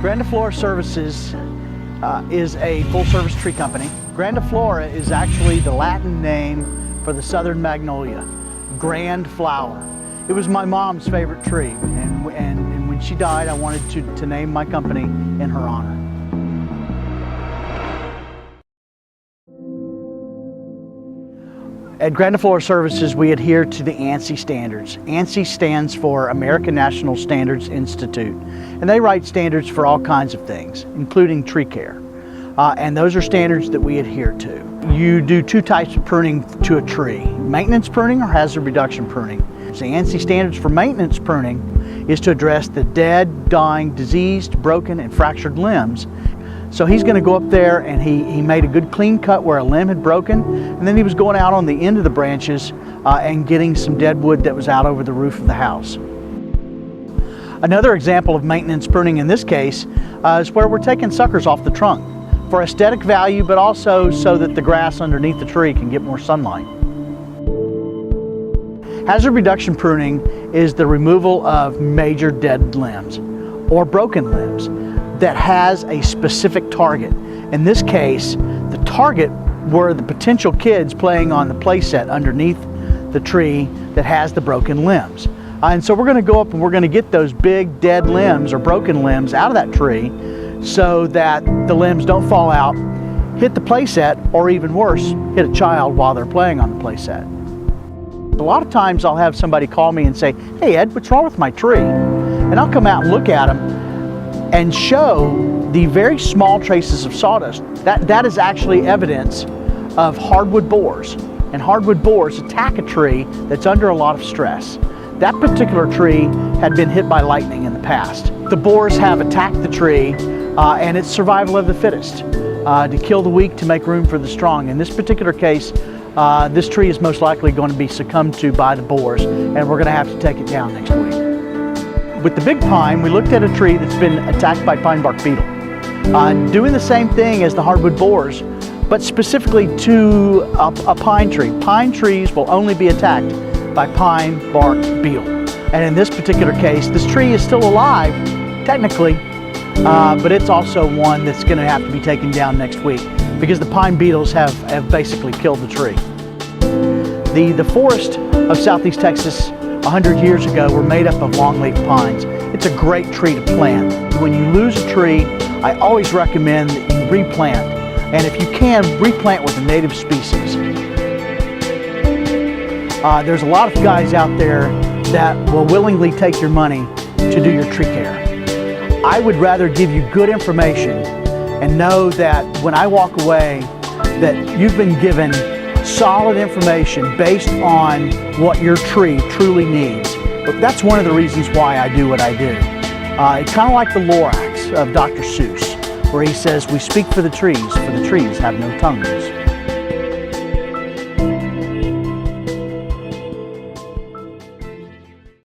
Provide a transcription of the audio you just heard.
Grandiflora Services is a full-service tree company. Grandiflora is actually the Latin name for the southern magnolia, grand flower. It was my mom's favorite tree, and when she died, I wanted to name my company in her honor. At Grandiflora Services, we adhere to the ANSI standards. ANSI stands for American National Standards Institute, and they write standards for all kinds of things, including tree care. And those are standards that we adhere to. You do two types of pruning to a tree, maintenance pruning or hazard reduction pruning. The ANSI standards for maintenance pruning is to address the dead, dying, diseased, broken, and fractured limbs. So he's going to go up there, and he made a good clean cut where a limb had broken, and then he was going out on the end of the branches and getting some dead wood that was out over the roof of the house. Another example of maintenance pruning in this case is where we're taking suckers off the trunk for aesthetic value, but also so that the grass underneath the tree can get more sunlight. Hazard reduction pruning is the removal of major dead limbs or broken limbs that has a specific target. In this case, the target were the potential kids playing on the playset underneath the tree that has the broken limbs. And so we're going to go up and we're going to get those big dead limbs or broken limbs out of that tree so that the limbs don't fall out, hit the playset, or even worse, hit a child while they're playing on the playset. A lot of times I'll have somebody call me and say, "Hey Ed, what's wrong with my tree?" And I'll come out and look at them and show the very small traces of sawdust. That is actually evidence of hardwood borers. And hardwood borers attack a tree that's under a lot of stress. That particular tree had been hit by lightning in the past. The borers have attacked the tree and it's survival of the fittest, to kill the weak to make room for the strong. In this particular case, this tree is most likely going to be succumbed to by the borers, and we're going to have to take it down next week. With the big pine, we looked at a tree that's been attacked by pine bark beetle, doing the same thing as the hardwood borers, but specifically to a pine tree. Pine trees will only be attacked by pine bark beetle. And in this particular case, this tree is still alive, technically, but it's also one that's going to have to be taken down next week because the pine beetles have basically killed the tree. The forest of Southeast Texas 100 years ago were made up of longleaf pines. It's a great tree to plant. When you lose a tree, I always recommend that you replant. And if you can, replant with a native species. There's a lot of guys out there that will willingly take your money to do your tree care. I would rather give you good information and know that when I walk away that you've been given solid information based on what your tree truly needs. But that's one of the reasons why I do what I do. It's kind of like the Lorax of Dr. Seuss, where he says, "We speak for the trees have no tongues."